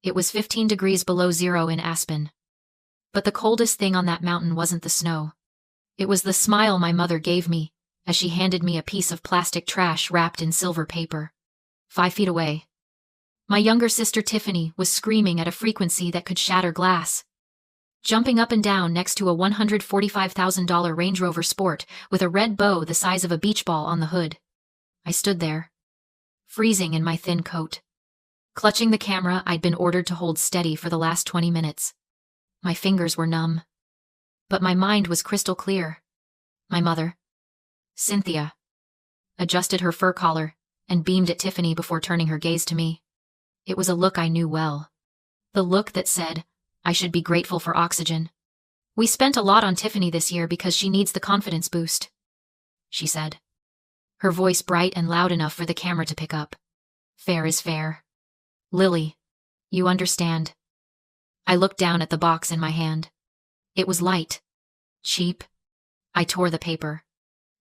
It was 15 degrees below zero in Aspen. But the coldest thing on that mountain wasn't the snow. It was the smile my mother gave me as she handed me a piece of plastic trash wrapped in silver paper. 5 feet away, my younger sister Tiffany was screaming at a frequency that could shatter glass, jumping up and down next to a $145,000 Range Rover Sport with a red bow the size of a beach ball on the hood. I stood there, freezing in my thin coat, clutching the camera I'd been ordered to hold steady for the last 20 minutes. My fingers were numb, but my mind was crystal clear. My mother, Cynthia, adjusted her fur collar and beamed at Tiffany before turning her gaze to me. It was a look I knew well. The look that said, I should be grateful for oxygen. We spent a lot on Tiffany this year because she needs the confidence boost, she said, her voice bright and loud enough for the camera to pick up. Fair is fair. Lily, you understand. I looked down at the box in my hand. It was light. Cheap. I tore the paper.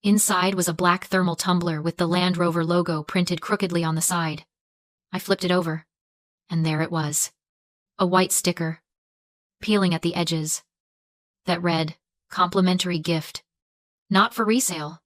Inside was a black thermal tumbler with the Land Rover logo printed crookedly on the side. I flipped it over, and there it was. A white sticker, peeling at the edges, that read, complimentary gift. Not for resale.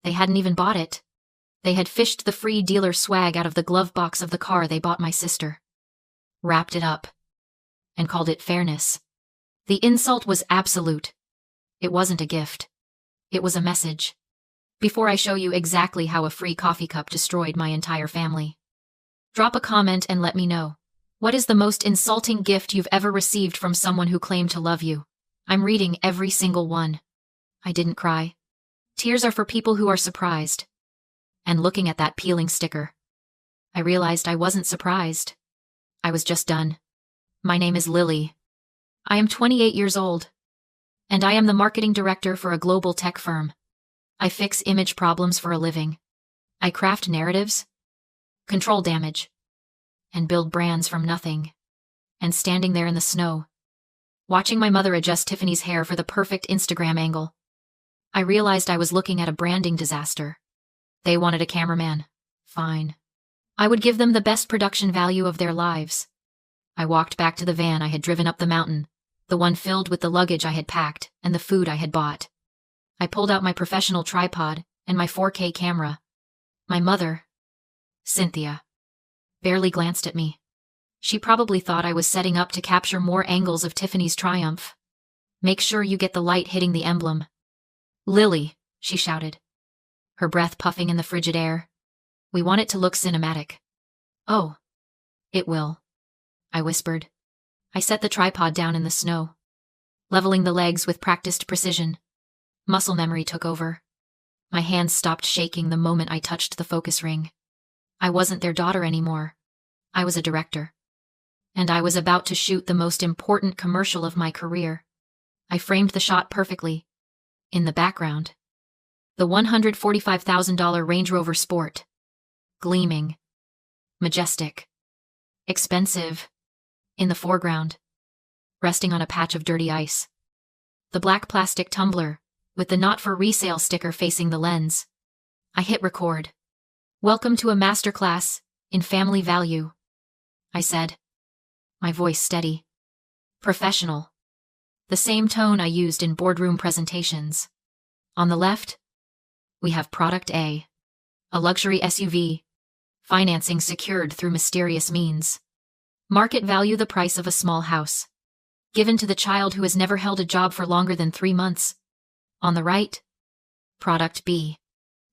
They hadn't even bought it. They had fished the free dealer swag out of the glove box of the car they bought my sister, wrapped it up, and called it fairness. The insult was absolute. It wasn't a gift. It was a message. Before I show you exactly how a free coffee cup destroyed my entire family, drop a comment and let me know. What is the most insulting gift you've ever received from someone who claimed to love you? I'm reading every single one. I didn't cry. Tears are for people who are surprised. And looking at that peeling sticker, I realized I wasn't surprised. I was just done. My name is Lily. I am 28 years old, and I am the marketing director for a global tech firm. I fix image problems for a living. I craft narratives, control damage, and build brands from nothing. And standing there in the snow, watching my mother adjust Tiffany's hair for the perfect Instagram angle, I realized I was looking at a branding disaster. They wanted a cameraman. Fine. I would give them the best production value of their lives. I walked back to the van I had driven up the mountain, the one filled with the luggage I had packed and the food I had bought. I pulled out my professional tripod and my 4K camera. My mother, Cynthia, barely glanced at me. She probably thought I was setting up to capture more angles of Tiffany's triumph. Make sure you get the light hitting the emblem. Lily, she shouted, her breath puffing in the frigid air. We want it to look cinematic. Oh, it will, I whispered. I set the tripod down in the snow, leveling the legs with practiced precision. Muscle memory took over. My hands stopped shaking the moment I touched the focus ring. I wasn't their daughter anymore. I was a director. And I was about to shoot the most important commercial of my career. I framed the shot perfectly. In the background, the $145,000 Range Rover Sport. Gleaming. Majestic. Expensive. In the foreground, resting on a patch of dirty ice, the black plastic tumbler with the not for resale sticker facing the lens. I hit record. Welcome to a masterclass in family value, I said, my voice steady. Professional. The same tone I used in boardroom presentations. On the left, we have Product A, a luxury SUV, financing secured through mysterious means. Market value the price of a small house, given to the child who has never held a job for longer than 3 months. On the right, Product B,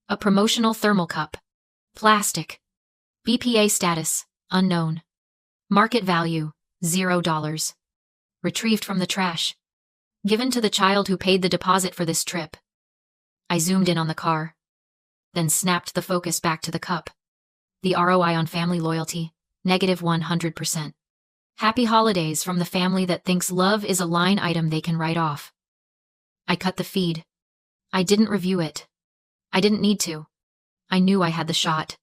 a promotional thermal cup, plastic, BPA status, unknown. Market value, $0. Retrieved from the trash. Given to the child who paid the deposit for this trip. I zoomed in on the car, then snapped the focus back to the cup. The ROI on family loyalty, -100%. Happy holidays from the family that thinks love is a line item they can write off. I cut the feed. I didn't review it. I didn't need to. I knew I had the shot.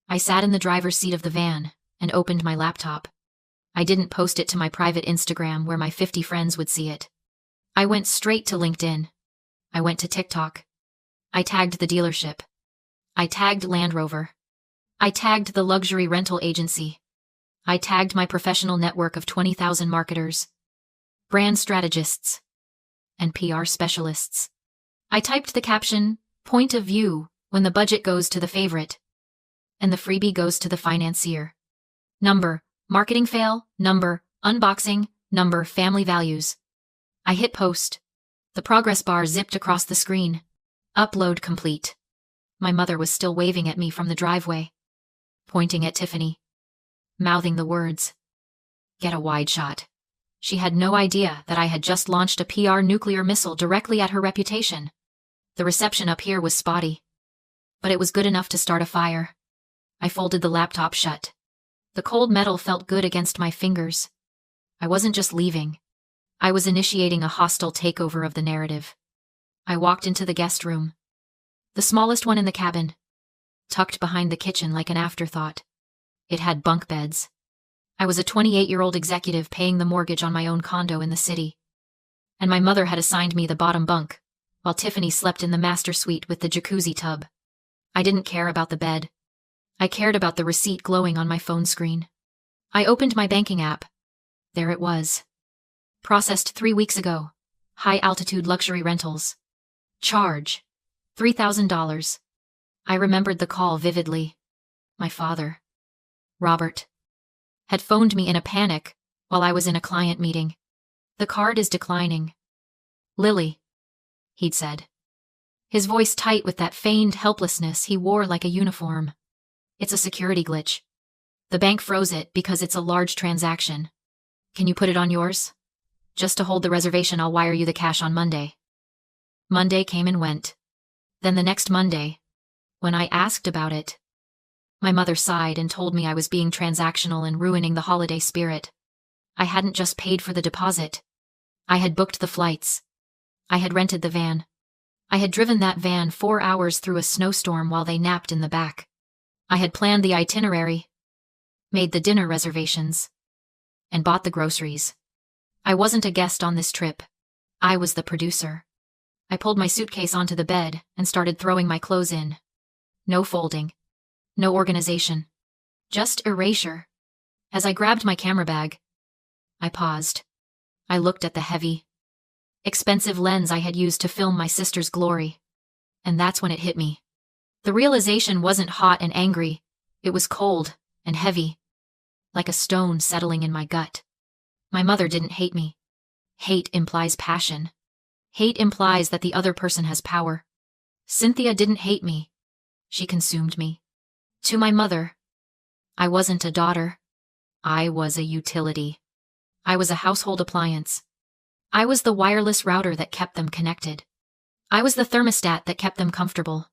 I sat in the driver's seat of the van and opened my laptop. I didn't post it to my private Instagram where my 50 friends would see it. I went straight to LinkedIn. I went to TikTok. I tagged the dealership. I tagged Land Rover. I tagged the luxury rental agency. I tagged my professional network of 20,000 marketers, brand strategists, and PR specialists. I typed the caption, "Point of view, when the budget goes to the favorite, and the freebie goes to the financier." Number, marketing fail, number, unboxing, number, family values. I hit post. The progress bar zipped across the screen. Upload complete. My mother was still waving at me from the driveway, pointing at Tiffany, mouthing the words, "Get a wide shot." She had no idea that I had just launched a PR nuclear missile directly at her reputation. The reception up here was spotty, but it was good enough to start a fire. I folded the laptop shut. The cold metal felt good against my fingers. I wasn't just leaving. I was initiating a hostile takeover of the narrative. I walked into the guest room, the smallest one in the cabin, tucked behind the kitchen like an afterthought. It had bunk beds. I was a 28-year-old executive paying the mortgage on my own condo in the city, and my mother had assigned me the bottom bunk, while Tiffany slept in the master suite with the jacuzzi tub. I didn't care about the bed. I cared about the receipt glowing on my phone screen. I opened my banking app. There it was. Processed 3 weeks ago. High-altitude luxury rentals. Charge, $3,000. I remembered the call vividly. My father, Robert, had phoned me in a panic while I was in a client meeting. "The card is declining. Lily," he'd said, his voice tight with that feigned helplessness he wore like a uniform. "It's a security glitch. The bank froze it because it's a large transaction. Can you put it on yours? Just to hold the reservation, I'll wire you the cash on Monday." Monday came and went. Then the next Monday, when I asked about it, my mother sighed and told me I was being transactional and ruining the holiday spirit. I hadn't just paid for the deposit. I had booked the flights. I had rented the van. I had driven that van 4 hours through a snowstorm while they napped in the back. I had planned the itinerary, made the dinner reservations, and bought the groceries. I wasn't a guest on this trip. I was the producer. I pulled my suitcase onto the bed and started throwing my clothes in. No folding. No organization. Just erasure. As I grabbed my camera bag, I paused. I looked at the heavy, expensive lens I had used to film my sister's glory. And that's when it hit me. The realization wasn't hot and angry. It was cold and heavy, like a stone settling in my gut. My mother didn't hate me. Hate implies passion. Hate implies that the other person has power. Cynthia didn't hate me. She consumed me. To my mother, I wasn't a daughter. I was a utility. I was a household appliance. I was the wireless router that kept them connected. I was the thermostat that kept them comfortable.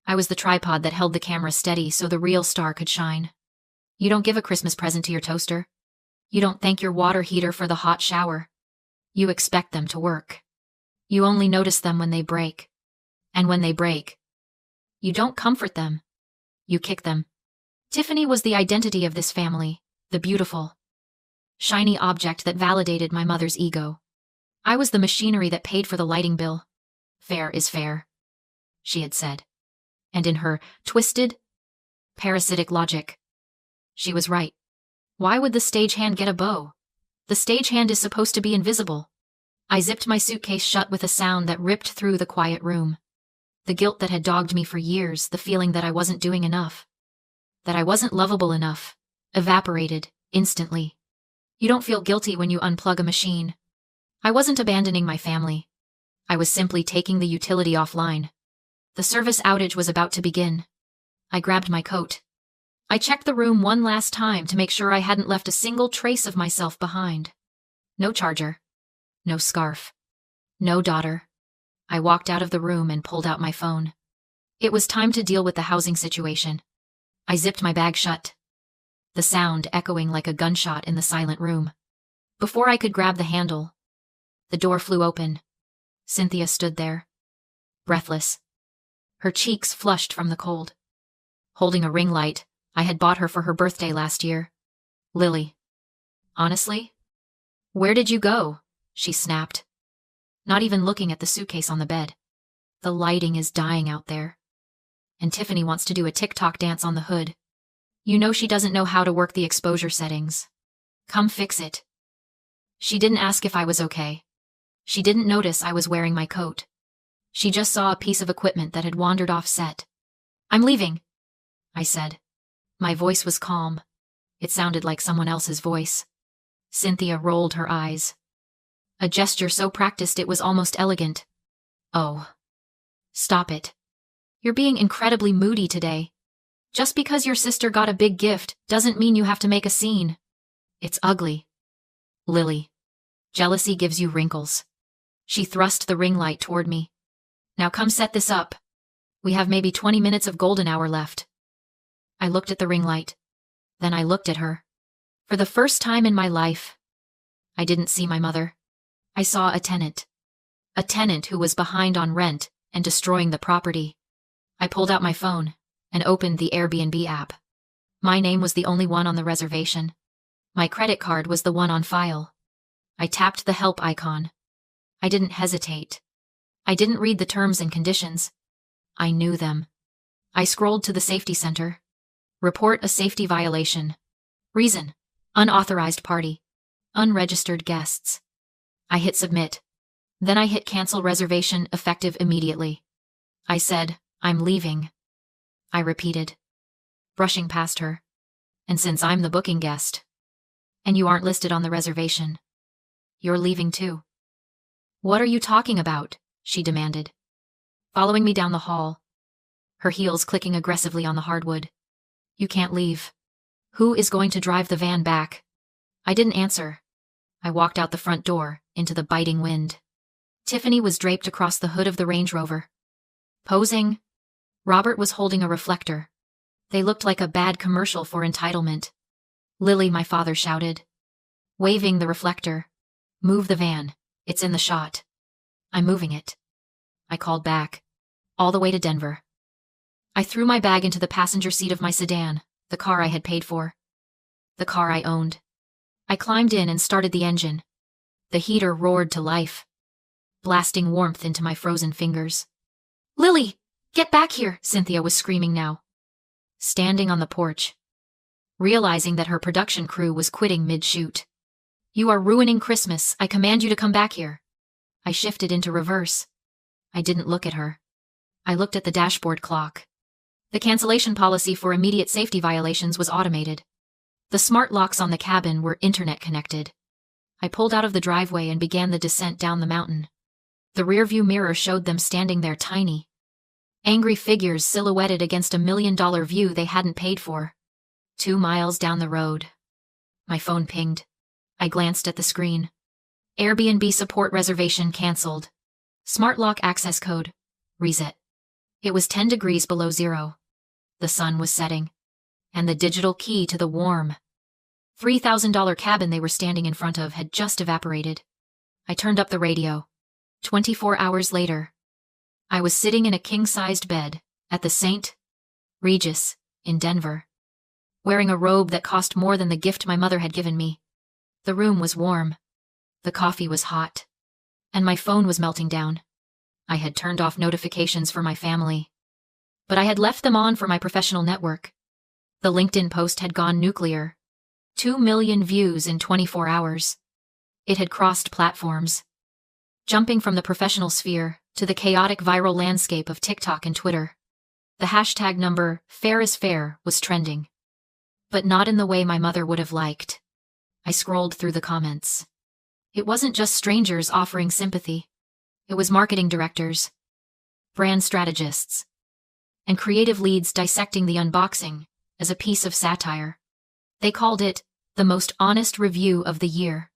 I was the tripod that held the camera steady so the real star could shine. You don't give a Christmas present to your toaster. You don't thank your water heater for the hot shower. You expect them to work. You only notice them when they break. And when they break, you don't comfort them. You kick them. Tiffany was the identity of this family, the beautiful, shiny object that validated my mother's ego. I was the machinery that paid for the lighting bill. Fair is fair, she had said. And in her twisted, parasitic logic, she was right. Why would the stagehand get a bow? The stagehand is supposed to be invisible. I zipped my suitcase shut with a sound that ripped through the quiet room. The guilt that had dogged me for years, the feeling that I wasn't doing enough, that I wasn't lovable enough, evaporated instantly. You don't feel guilty when you unplug a machine. I wasn't abandoning my family. I was simply taking the utility offline. The service outage was about to begin. I grabbed my coat. I checked the room one last time to make sure I hadn't left a single trace of myself behind. No charger. No scarf. No daughter. I walked out of the room and pulled out my phone. It was time to deal with the housing situation. I zipped my bag shut, the sound echoing like a gunshot in the silent room. Before I could grab the handle, the door flew open. Cynthia stood there, breathless, her cheeks flushed from the cold, holding a ring light I had bought her for her birthday last year. "Lily, honestly? Where did you go?" she snapped, not even looking at the suitcase on the bed. "The lighting is dying out there, and Tiffany wants to do a TikTok dance on the hood. You know she doesn't know how to work the exposure settings. Come fix it. She didn't ask if I was okay. She didn't notice I was wearing my coat. She just saw a piece of equipment that had wandered off set. I'm leaving, I said. My voice was calm. It sounded like someone else's voice. Cynthia rolled her eyes. A gesture so practiced it was almost elegant. Oh. Stop it. You're being incredibly moody today. Just because your sister got a big gift doesn't mean you have to make a scene. It's ugly. Lily. Jealousy gives you wrinkles. She thrust the ring light toward me. Now come set this up. We have maybe 20 minutes of golden hour left. I looked at the ring light. Then I looked at her. For the first time in my life, I didn't see my mother. I saw a tenant. A tenant who was behind on rent and destroying the property. I pulled out my phone and opened the Airbnb app. My name was the only one on the reservation. My credit card was the one on file. I tapped the help icon. I didn't hesitate. I didn't read the terms and conditions. I knew them. I scrolled to the safety center. Report a safety violation. Reason: unauthorized party. Unregistered guests. I hit submit. Then I hit cancel reservation effective immediately. I said, I'm leaving. I repeated, brushing past her. And since I'm the booking guest, and you aren't listed on the reservation, you're leaving too. What are you talking about? She demanded, following me down the hall, her heels clicking aggressively on the hardwood. You can't leave. Who is going to drive the van back? I didn't answer. I walked out the front door, into the biting wind. Tiffany was draped across the hood of the Range Rover. Posing. Robert was holding a reflector. They looked like a bad commercial for entitlement. Lily, my father shouted, waving the reflector. Move the van. It's in the shot. I'm moving it. I called back. All the way to Denver. I threw my bag into the passenger seat of my sedan, the car I had paid for. The car I owned. I climbed in and started the engine. The heater roared to life, blasting warmth into my frozen fingers. Lily, get back here, Cynthia was screaming now. Standing on the porch, realizing that her production crew was quitting mid-shoot. You are ruining Christmas. I command you to come back here. I shifted into reverse. I didn't look at her. I looked at the dashboard clock. The cancellation policy for immediate safety violations was automated. The smart locks on the cabin were internet connected. I pulled out of the driveway and began the descent down the mountain. The rearview mirror showed them standing there tiny. Angry figures silhouetted against $1 million view they hadn't paid for. 2 miles down the road. My phone pinged. I glanced at the screen. Airbnb support reservation canceled. Smart lock access code. Reset. It was 10 degrees below zero. The sun was setting. And the digital key to the warm, $3,000 cabin they were standing in front of had just evaporated. I turned up the radio. 24 hours later, I was sitting in a king-sized bed at the St. Regis in Denver, wearing a robe that cost more than the gift my mother had given me. The room was warm. The coffee was hot. And my phone was melting down. I had turned off notifications for my family, but I had left them on for my professional network. The LinkedIn post had gone nuclear. 2 million views in 24 hours. It had crossed platforms, jumping from the professional sphere to the chaotic viral landscape of TikTok and Twitter. The hashtag number, fair is fair, was trending. But not in the way my mother would have liked. I scrolled through the comments. It wasn't just strangers offering sympathy. It was marketing directors, brand strategists, and creative leads dissecting the unboxing as a piece of satire. They called it the most honest review of the year.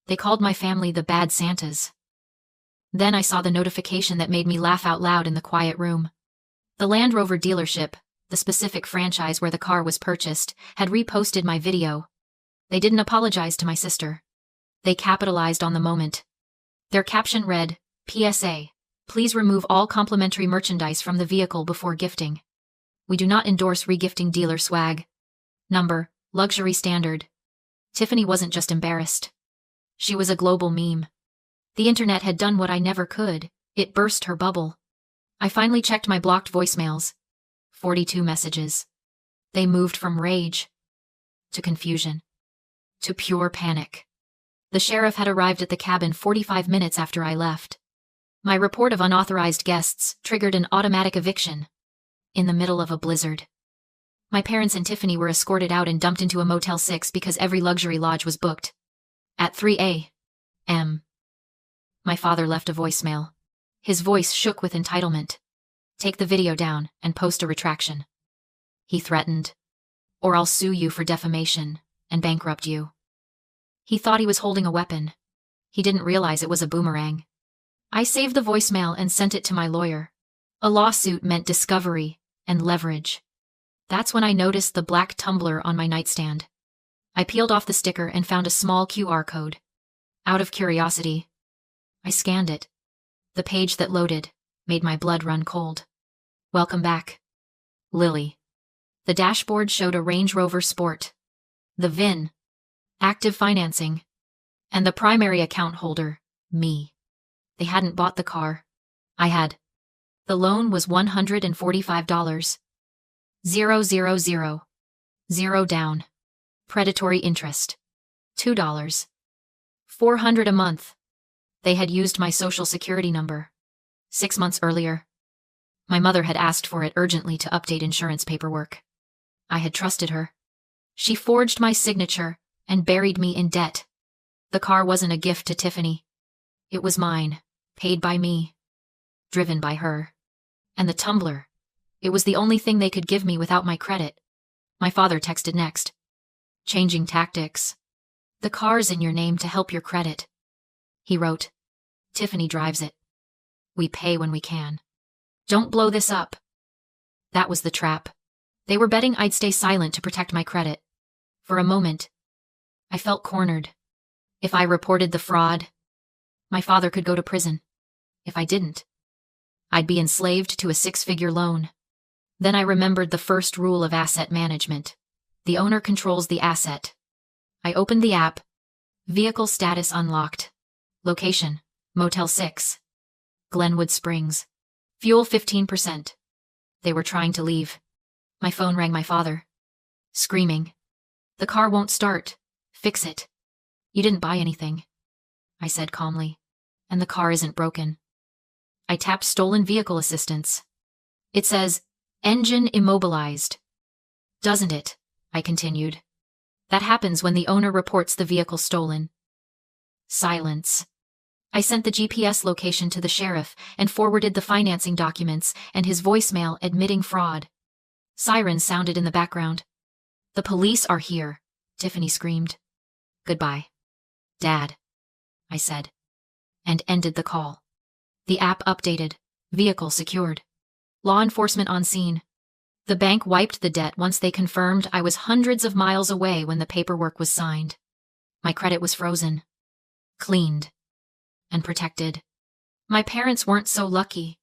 They called my family the bad Santas. Then I saw the notification that made me laugh out loud in the quiet room. The Land Rover dealership, the specific franchise where the car was purchased, had reposted my video. They didn't apologize to my sister. They capitalized on the moment. Their caption read, PSA, please remove all complimentary merchandise from the vehicle before gifting. We do not endorse regifting dealer swag. Number, luxury standard. Tiffany wasn't just embarrassed. She was a global meme. The internet had done what I never could. It burst her bubble. I finally checked my blocked voicemails. 42 messages. They moved from rage to confusion to pure panic. The sheriff had arrived at the cabin 45 minutes after I left. My report of unauthorized guests triggered an automatic eviction in the middle of a blizzard. My parents and Tiffany were escorted out and dumped into a Motel 6 because every luxury lodge was booked. At 3 a.m., my father left a voicemail. His voice shook with entitlement. "Take the video down and post a retraction," he threatened, "or I'll sue you for defamation and bankrupt you." He thought he was holding a weapon. He didn't realize it was a boomerang. I saved the voicemail and sent it to my lawyer. A lawsuit meant discovery and leverage. That's when I noticed the black Tumbler on my nightstand. I peeled off the sticker and found a small QR code. Out of curiosity, I scanned it. The page that loaded made my blood run cold. "Welcome back, Lily." The dashboard showed a Range Rover Sport. The VIN, active financing, and the primary account holder, me. They hadn't bought the car. I had. The loan was $145. 000. Zero down. Predatory interest. $2. 400 a month. They had used my social security number. 6 months earlier, my mother had asked for it urgently to update insurance paperwork. I had trusted her. She forged my signature and buried me in debt. The car wasn't a gift to Tiffany. It was mine, paid by me, driven by her. And the Tumbler. It was the only thing they could give me without my credit. My father texted next. "Changing tactics. The car's in your name to help your credit." He wrote, "Tiffany drives it. We pay when we can. Don't blow this up." That was the trap. They were betting I'd stay silent to protect my credit. For a moment, I felt cornered. If I reported the fraud, my father could go to prison. If I didn't, I'd be enslaved to a 6-figure loan. Then I remembered the first rule of asset management. The owner controls the asset. I opened the app. Vehicle status unlocked. Location, Motel 6. Glenwood Springs. Fuel 15%. They were trying to leave. My phone rang my father, screaming, "The car won't start. Fix it." "You didn't buy anything," I said calmly, "and the car isn't broken." I tapped stolen vehicle assistance. It says, "Engine immobilized." "Doesn't it?" I continued. "That happens when the owner reports the vehicle stolen." Silence. I sent the GPS location to the sheriff and forwarded the financing documents and his voicemail admitting fraud. Sirens sounded in the background. "The police are here," Tiffany screamed. "Goodbye, Dad," I said, and ended the call. The app updated. Vehicle secured. Law enforcement on scene. The bank wiped the debt once they confirmed I was hundreds of miles away when the paperwork was signed. My credit was frozen, cleaned, and protected. My parents weren't so lucky.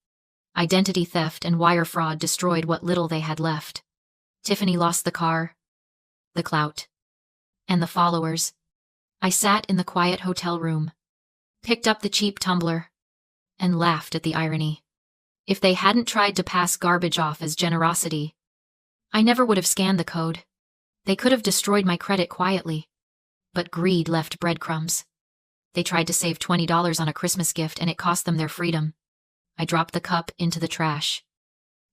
Identity theft and wire fraud destroyed what little they had left. Tiffany lost the car, the clout, and the followers. I sat in the quiet hotel room, picked up the cheap Tumbler, and laughed at the irony. If they hadn't tried to pass garbage off as generosity, I never would have scanned the code. They could have destroyed my credit quietly. But greed left breadcrumbs. They tried to save $20 on a Christmas gift and it cost them their freedom. I dropped the cup into the trash,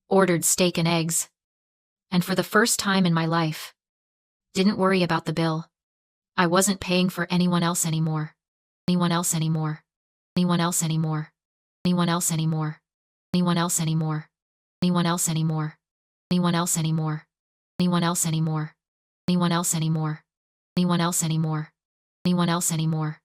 ordered steak and eggs, and for the first time in my life, didn't worry about the bill. I wasn't paying for anyone else anymore. Anyone else anymore. Anyone else anymore. Anyone else anymore. Anyone else anymore. Anyone else anymore. Anyone else anymore. Anyone else anymore. Anyone else anymore. Anyone else anymore. Anyone else anymore.